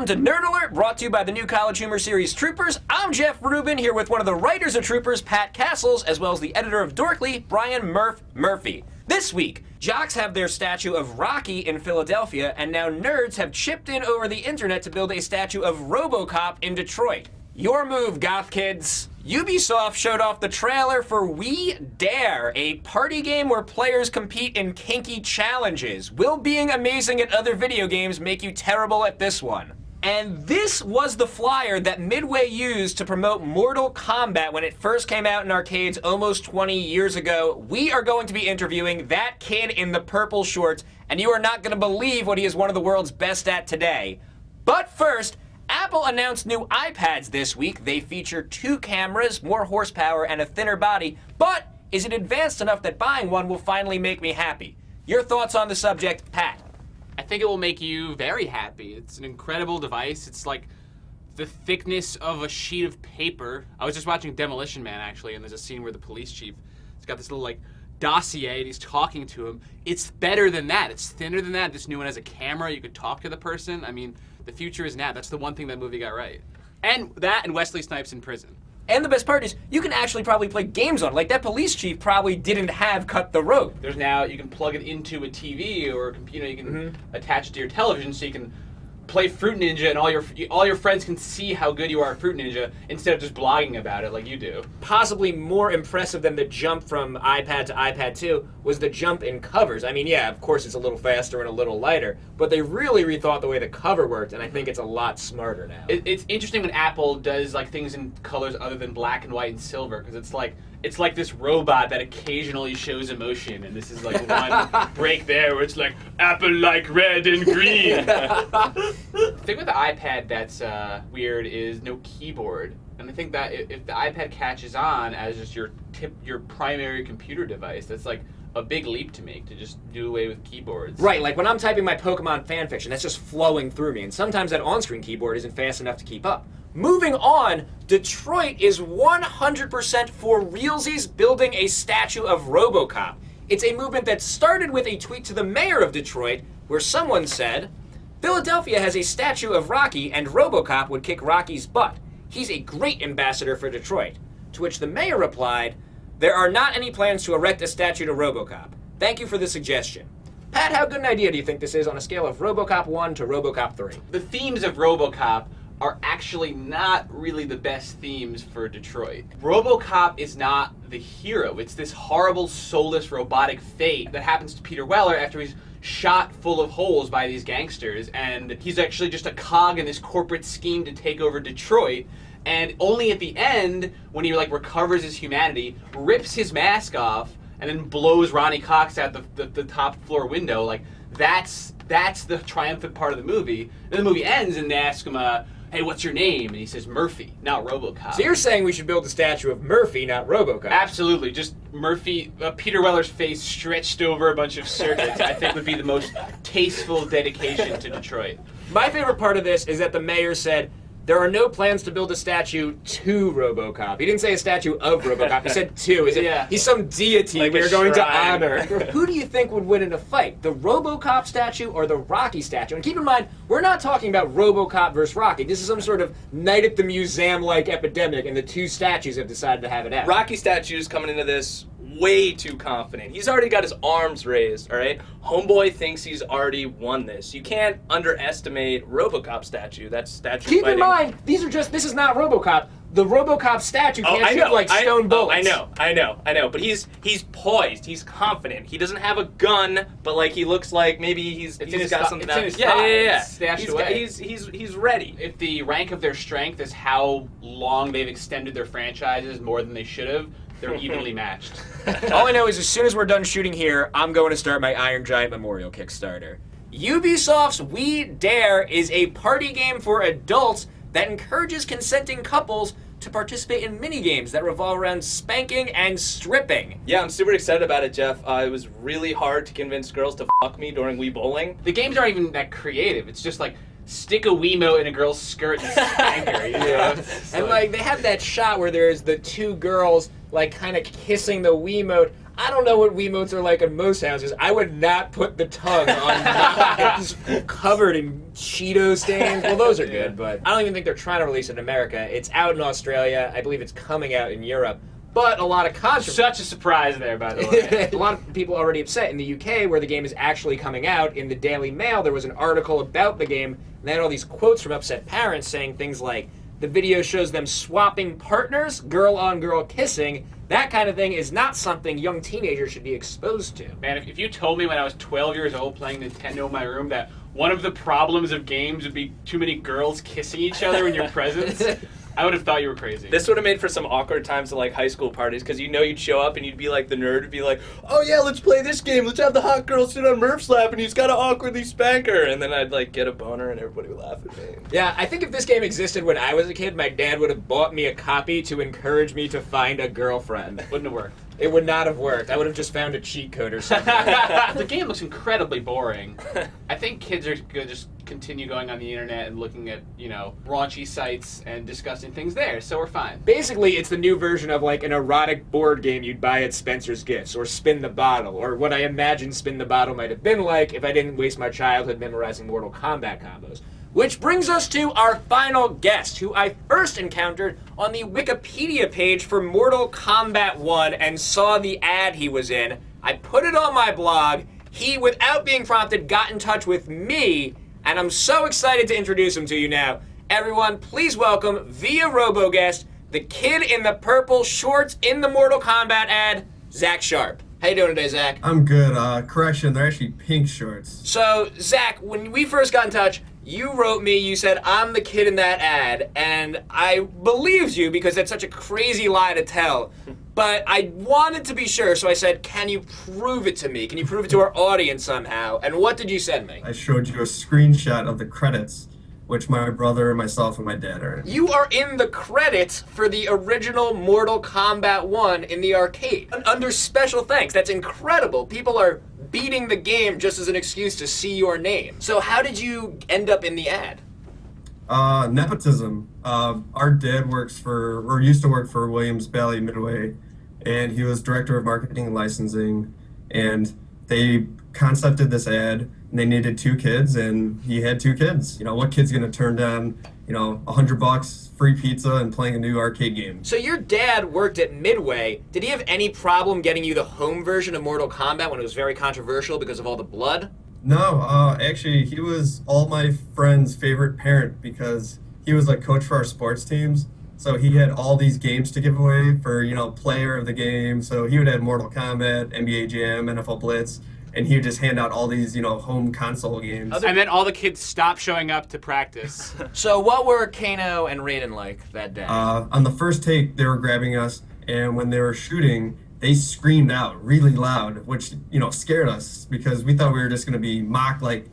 Welcome to Nerd Alert, brought to you by the new College Humor series Troopers. I'm Jeff Rubin, here with one of the writers of Troopers, Pat Castles, as well as the editor of Dorkly, Brian Murphy. This week, jocks have their statue of Rocky in Philadelphia, and now nerds have chipped in over the internet to build a statue of Robocop in Detroit. Your move, goth kids. Ubisoft showed off the trailer for We Dare, a party game where players compete in kinky challenges. Will being amazing at other video games make you terrible at this one? And this was the flyer that Midway used to promote Mortal Kombat when it first came out in arcades almost 20 years ago. We are going to be interviewing that kid in the purple shorts, and you are not going to believe what he is one of the world's best at today. But first, Apple announced new iPads this week. They feature 2 cameras, more horsepower, and a thinner body. But is it advanced enough that buying one will finally make me happy? Your thoughts on the subject, Pat? I think it will make you very happy. It's an incredible device. It's like the thickness of a sheet of paper. I was just watching Demolition Man, actually, and there's a scene where the police chief has got this little, dossier, and he's talking to him. It's better than that. It's thinner than that. This new one has a camera. You could talk to the person. I mean, the future is now. That's the one thing that movie got right. And that and Wesley Snipes in prison. And the best part is, you can actually probably play games on it. Like, that police chief probably didn't have Cut the Rope. There's now, you can plug it into a TV or, you can attach it to your television so you can play Fruit Ninja and all your friends can see how good you are at Fruit Ninja instead of just blogging about it like you do. Possibly more impressive than the jump from iPad to iPad 2 was the jump in covers. I mean, yeah, of course it's a little faster and a little lighter, but they really rethought the way the cover worked, and I think it's a lot smarter now. It's interesting when Apple does things in colors other than black and white and silver, because it's like this robot that occasionally shows emotion, and this is one break there where it's like, Apple like red and green. The thing with the iPad that's weird is no keyboard. And I think that if the iPad catches on as just your primary computer device, that's a big leap to make, to just do away with keyboards. Right, like when I'm typing my Pokemon fanfiction, that's just flowing through me, and sometimes that on-screen keyboard isn't fast enough to keep up. Moving on, Detroit is 100% for realsies building a statue of Robocop. It's a movement that started with a tweet to the mayor of Detroit, where someone said, "Philadelphia has a statue of Rocky, and Robocop would kick Rocky's butt. He's a great ambassador for Detroit." To which the mayor replied, "There are not any plans to erect a statue to Robocop. Thank you for the suggestion." Pat, how good an idea do you think this is on a scale of Robocop 1 to Robocop 3? The themes of Robocop are actually not really the best themes for Detroit. Robocop is not the hero. It's this horrible, soulless, robotic fate that happens to Peter Weller after he's shot full of holes by these gangsters, and he's actually just a cog in this corporate scheme to take over Detroit. And only at the end, when he recovers his humanity, rips his mask off, and then blows Ronnie Cox out the top floor window, that's the triumphant part of the movie. Then the movie ends, and they ask him, "Hey, what's your name?" And he says, "Murphy," not Robocop. So you're saying we should build a statue of Murphy, not Robocop? Absolutely. Just Murphy, Peter Weller's face stretched over a bunch of circuits, I think would be the most tasteful dedication to Detroit. My favorite part of this is that the mayor said, there are no plans to build a statue to Robocop. He didn't say a statue of Robocop. He said to. He's some deity we're going to honor. Who do you think would win in a fight? The Robocop statue or the Rocky statue? And keep in mind, we're not talking about Robocop versus Rocky. This is some sort of Night at the Museum-like epidemic, and the 2 statues have decided to have it out. Rocky statue's coming into this way too confident. He's already got his arms raised, all right? Homeboy thinks he's already won this. You can't underestimate Robocop statue. That's statue Keep fighting. in mind, this is not Robocop. The Robocop statue can't shoot stone bullets. I know. But he's poised. He's confident. He doesn't have a gun, but he looks like maybe he's got something. It's in his thigh. Yeah. It's stashed away. He's ready. If the rank of their strength is how long they've extended their franchises more than they should have, they're evenly matched. All I know is as soon as we're done shooting here, I'm going to start my Iron Giant Memorial Kickstarter. Ubisoft's We Dare is a party game for adults that encourages consenting couples to participate in minigames that revolve around spanking and stripping. Yeah, I'm super excited about it, Jeff. It was really hard to convince girls to fuck me during Wii Bowling. The games aren't even that creative. It's just stick a Wiimote in a girl's skirt and spank her. And they have that shot where there's the 2 girls kind of kissing the Wiimote. I don't know what Wiimotes are like in most houses. I would not put the tongue on knives covered in Cheeto stains. Well, those are good, but I don't even think they're trying to release it in America. It's out in Australia. I believe it's coming out in Europe. But a lot of controversy. Such a surprise there, by the way. A lot of people already upset. In the UK, where the game is actually coming out, in the Daily Mail, there was an article about the game, and they had all these quotes from upset parents saying things like, the video shows them swapping partners, girl-on-girl kissing. That kind of thing is not something young teenagers should be exposed to. Man, if you told me when I was 12 years old playing Nintendo in my room that one of the problems of games would be too many girls kissing each other in your presence, I would have thought you were crazy. This would have made for some awkward times at like high school parties, because you'd show up and you'd be like the nerd, would be like, oh yeah, let's play this game, let's have the hot girl sit on Murph's lap and he's gotta awkwardly spank her, and then I'd like get a boner and everybody would laugh at me. Yeah, I think if this game existed when I was a kid, my dad would have bought me a copy to encourage me to find a girlfriend. Wouldn't have worked. It would not have worked. I would have just found a cheat code or something. The game looks incredibly boring. I think kids are going to just continue going on the internet and looking at, raunchy sites and discussing things there, so we're fine. Basically, it's the new version of like an erotic board game you'd buy at Spencer's Gifts, or Spin the Bottle, or what I imagine Spin the Bottle might have been like if I didn't waste my childhood memorizing Mortal Kombat combos. Which brings us to our final guest, who I first encountered on the Wikipedia page for Mortal Kombat 1 and saw the ad he was in. I put it on my blog. He, without being prompted, got in touch with me, and I'm so excited to introduce him to you now. Everyone, please welcome, via RoboGuest, the kid in the purple shorts in the Mortal Kombat ad, Zach Sharp. How you doing today, Zach? I'm good. Correction, they're actually pink shorts. So, Zach, when we first got in touch, you wrote me, you said, I'm the kid in that ad, and I believed you because that's such a crazy lie to tell. But I wanted to be sure, so I said, can you prove it to me? Can you prove it to our audience somehow? And what did you send me? I showed you a screenshot of the credits, which my brother, myself, and my dad are in. You are in the credits for the original Mortal Kombat 1 in the arcade. Under special thanks. That's incredible. People are beating the game just as an excuse to see your name. So how did you end up in the ad? Nepotism. Our dad used to work for Williams Valley Midway, and he was director of marketing and licensing, and they concepted this ad, and they needed 2 kids, and he had 2 kids. What kid's gonna turn down, $100, free pizza, and playing a new arcade game? So your dad worked at Midway. Did he have any problem getting you the home version of Mortal Kombat when it was very controversial because of all the blood? No, actually, he was all my friends' favorite parent because he was like coach for our sports teams. So he had all these games to give away for, player of the game. So he would have Mortal Kombat, NBA Jam, NFL Blitz, and he would just hand out all these, home console games. And then all the kids stopped showing up to practice. So what were Kano and Raiden like that day? On the first take, they were grabbing us, and when they were shooting, they screamed out really loud, which, scared us because we thought we were just going to be mocked like,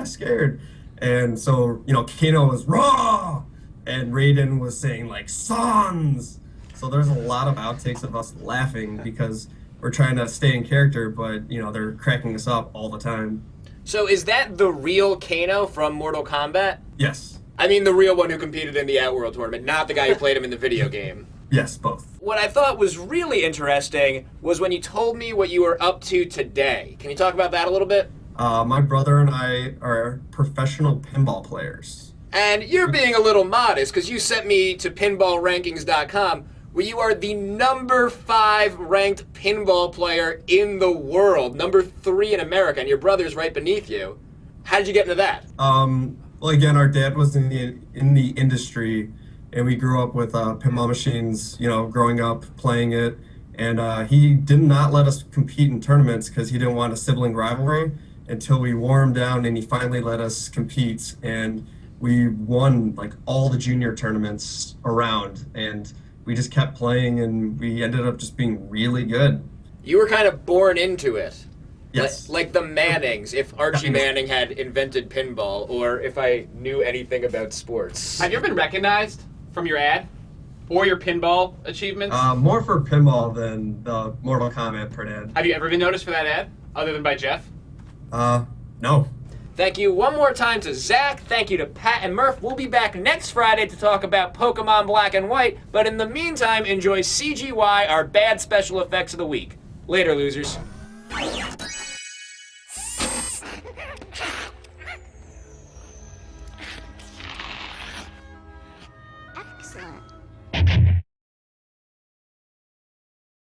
scared. And so, Kano was raw, and Raiden was saying like, sons. So there's a lot of outtakes of us laughing because we're trying to stay in character, but, they're cracking us up all the time. So is that the real Kano from Mortal Kombat? Yes. I mean the real one who competed in the Outworld tournament, not the guy who played him in the video game. Yes, both. What I thought was really interesting was when you told me what you were up to today. Can you talk about that a little bit? My brother and I are professional pinball players. And you're being a little modest because you sent me to pinballrankings.com where you are the number 5 ranked pinball player in the world, number 3 in America, and your brother's right beneath you. How did you get into that? Well, again, our dad was in the industry, and we grew up with pinball machines, growing up playing it. And he did not let us compete in tournaments because he didn't want a sibling rivalry until we wore him down, and he finally let us compete. And we won like all the junior tournaments around, and we just kept playing, and we ended up just being really good. You were kind of born into it. Yes. Like the Mannings, if Archie Manning had invented pinball, or if I knew anything about sports. Have you ever been recognized from your ad or your pinball achievements? More for pinball than the Mortal Kombat per ad. Have you ever been noticed for that ad, other than by Jeff? No. Thank you one more time to Zach. Thank you to Pat and Murph. We'll be back next Friday to talk about Pokemon Black and White. But in the meantime, enjoy CGY, our bad special effects of the week. Later, losers. Excellent.